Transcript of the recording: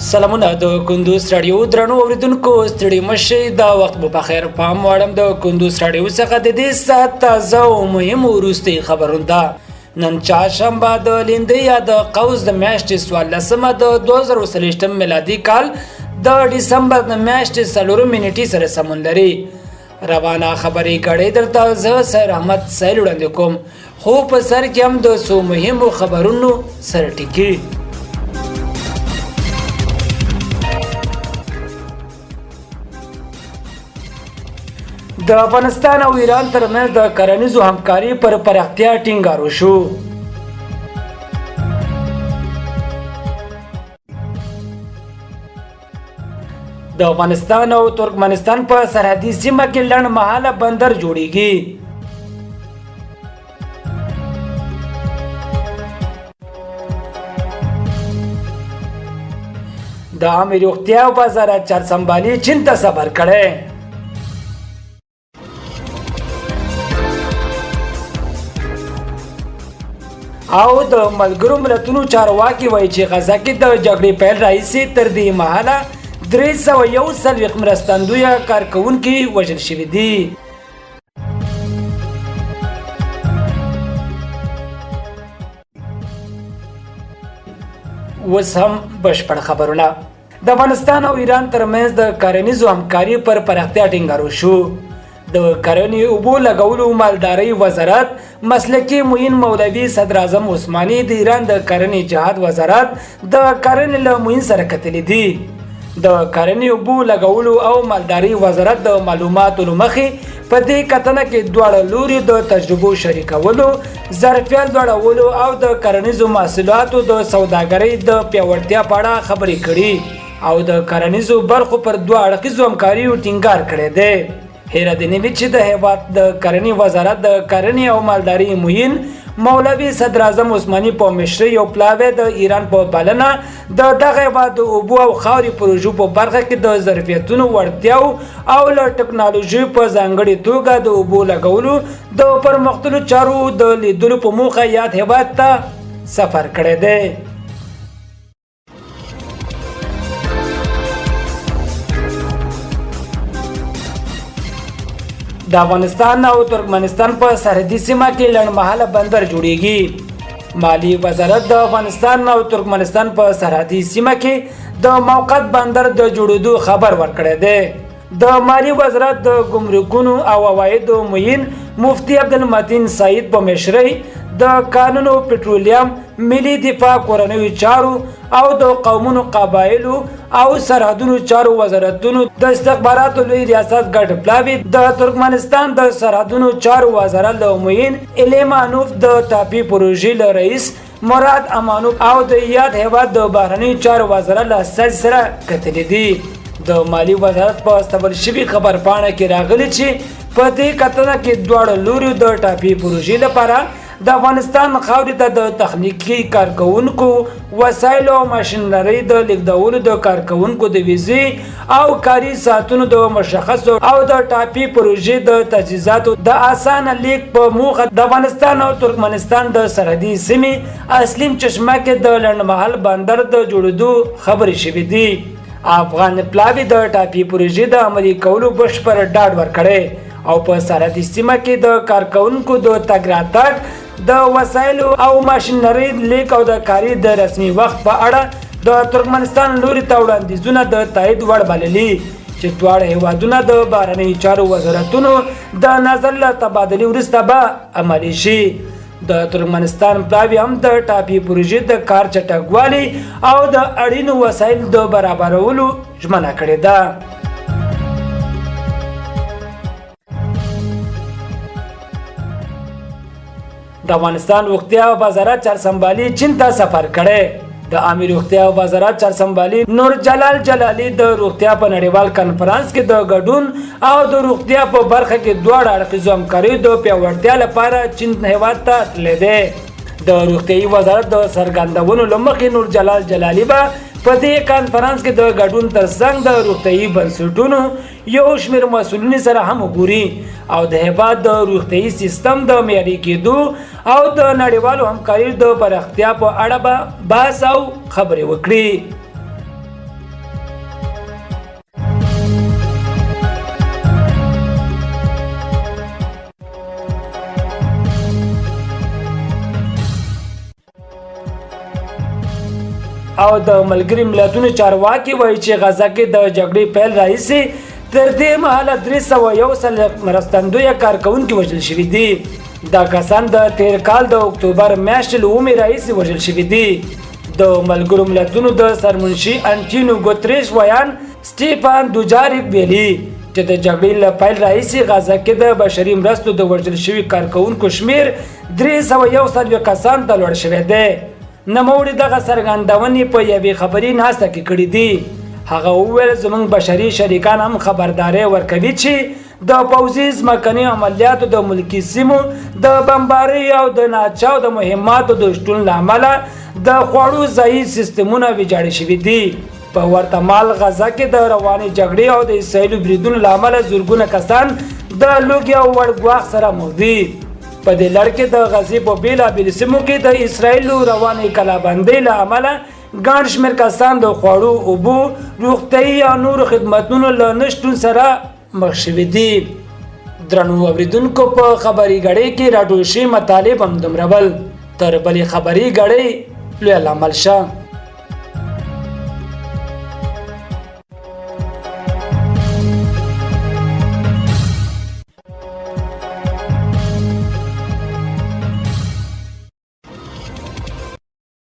سلامونه د کندوز رادیو درنو اوریدونکو ستړي مشي دا وخت مو په خیر پام وړم د کندوز رادیو څخه د دې سات تازه او مهم وروستي خبرونه ده نن چهارشنبه د لیندیا د قوس د میاشتې 14مه د 2023 میلادي کال د ډسمبر د میاشتې 4 منټي سره سمون لري روانه خبري کړي درته زه سر احمد سایل وړاندې کوم خو په سر کې هم د سو مهمو خبرونو سره ټکی د افغانستان او ایران ترمنځ د کرنیزو همکاري پر پراختیا ټینګار وشو د افغانستان او ترکمنستان په سرحدي سیمه کې لنډ مهاله بندر جوړیږي د عامه روغتیا او وزارت چارسنبالي چین ته سفر کړي او د ملګرو ملتونو چارواکي وایي چې غزه کې د جګړې پیل راهیسې تر دې مهاله 341 مرستندویه کارکوونکي وژل شوي دي اوس هم بشپړ خبرونه د افغانستان او ایران ترمنځ د کرنیزو همکاري پر پراختیا ټینګار وشو د کرنې اوبو لګولو مالدارۍ وزارت مسلکي معین مولوي صدر اعظم عثماني د ایران د کرنې جهاد وزارت د کرنې له معین سره کتلي دي د کرنې اوبو لګولو او مالدارۍ وزارت د معلوماتو له مخې په دې کتنه کې دواړه لوري د تجربو شریکولو ظرفیت لوړولو او د کرنیزو محصولاتو د سوداګرۍ د پیاوړتیا په اړه خبرې کړي او د کرنیزو برخو پر دوه اړخیزو همکاریو ټینګار کړی دی هیره د نیوي چې د هیواد د کرنې وزارت د کرنې او مالدارۍ معین مولوي صدر اعظم عثماني په مشرۍ او پلاوی د ایران په بلنه د دغه هیواد د اوبو او خاورې پروژو په برخه کې د ظرفیتونو وړتیاو او له ټکنالوژي په ځانګړې توګه د اوبو لګولو د پرمختللو چارو د لیدلو په موخه یاد هیواد ته سفر کړی دی د افغانستان او ترکمنستان په سرحدي سیمه کې لنډمهاله بندر جوړیږي مالی وزارت د افغانستان او ترکمنستان په سرحدي سیمه کې د موقت بندر د جوړېدو خبر ورکړی دی د مالی وزارت د ګمرکونو او عوایدو معین مفتي عبدالمتین سعید په مشرۍ د قانون او پټرولیم ملي دفاع کورنیو چارو او د قومونو قبایلو او سرحدونو چارو وزارتونو د استخباراتو لوی ریاست ګډ پلاوی د ترکمنستان د سرحدونو چارو وزارت له معین الیمانوف د ټاپي پروژې له رئیس مراد امانوف او د یاد هیواد د بهرنیو چارو وزارت له استازي سره کتلي دي د مالی وزارت په استقبال شوي خبرپاڼه کې راغلي چې په دې کتنه کې دواړه لوري د ټاپي پروژې لپاره د افغانستان خاورې ته د تخنیکي کارکونکو وسایلو او ماشینرۍ د لیږدولو د کارکونکو د ویزې او کاري ساعتونو د مشخصو او د ټاپي پروژې د تجهیزاتو د اسانه لیک په موخه د افغانستان او ترکمنستان د سرحدي سیمې اصلیم چشمه کې د لنډمهال بندر د جوړېدو خبرې شوې دي افغان پلاوی د ټاپي پروژې د عملي کولو بشپړ ډاډ ورکړی او په سرحدي سیمه کې د کارکونکو د تګ راتګ د وسایلو او ماشینرۍ لیک او د کاري د رسمي وخت په اړه د ترکمنستان لوري ته وړاندیزونه د تایید وړ بللي چې دواړه هیوادونه د بهرنیو چارو وزارتونو د نظر له تبادلې وروسته به عملي شي د ترکمنستان پلاوی هم د ټاپي پروژې د کار چټکوالي او د اړینو وسایلو د برابرولو ژمنه کړې ده د افغانستان روغتیا وزارت چارسنبالي چین ته سفر کړي د عامه روغتیا وزارت چارسنبالي نور جلال جلالی د روغتیا په نړیوال کانفرنس کې د ګډون او د روغتیا په برخه کې دواړه اړخیزو همکارۍ د پیاوړتیا لپاره چین هیواد ته تللی دی د روغتیايي وزارت د څرګندونو له مخې نور جلال جلالی به په دې کانفرنس کې د ګډون ترڅنګ د روغتیايي بنسټونو یو شمېر مسؤلینو سره هم وګوري او د هیواد د روغتیايي سیستم د معیاري کېدو او د نړیوالو همکارۍ د پراختیا په اړه به بحث او خبرې وکړي. او د ملګري ملتونو چارواکي وایي چې غزه کې د جګړې پیل راهیسې تر دې مهاله 301 مرستندویه کارکوونکي وژل شوي دي. دا کسان د تیر کال د اکتوبر میاشتې له اومې راهیسې وژل شوي دي. د ملګرو ملتونو د سرمنشي انټینیو ګوتریش ویان سټیفان دوجاریک ویلي چې د جګړې له پیل راهیسې غزه کې د بشري مرستو د وژل شوي کارکوونکو شمیر 301 کسان ته لوړ شوی دی. نوموړي دغه څرګندونې په یوې خبري ناسته کې کړې دي. هغه وویل زموږ بشري شریکان هم خبرداری ورکوي چې د پوځي ځمکني عملیاتو د ملکي سیمو د بمبارۍ او د ناچاو د مهماتو د شتون له امله د خوړو ځایي سیستمونه ویجاړ شوي دي. په ورته مهال غزه کې د روانې جګړې او د اسرائیلو بریدونو له امله زرګونه کسان د لوږې او وړ ګواښ سره مخ دي. په دې لړ کې د غزې په بېلابېلو سیمو کې د اسرائیلو روانې کلابندۍ له امله ګڼ شمېر کسان د خوړو، اوبو، روغتیايي او نورو خدمتونو له نشتون سره مخ شوي دي. درنو اورېدونکو په خبري غړۍ کې راټول شوي مطالب همدومره ول. تر بلې خبري غړۍ لوی العمل شه.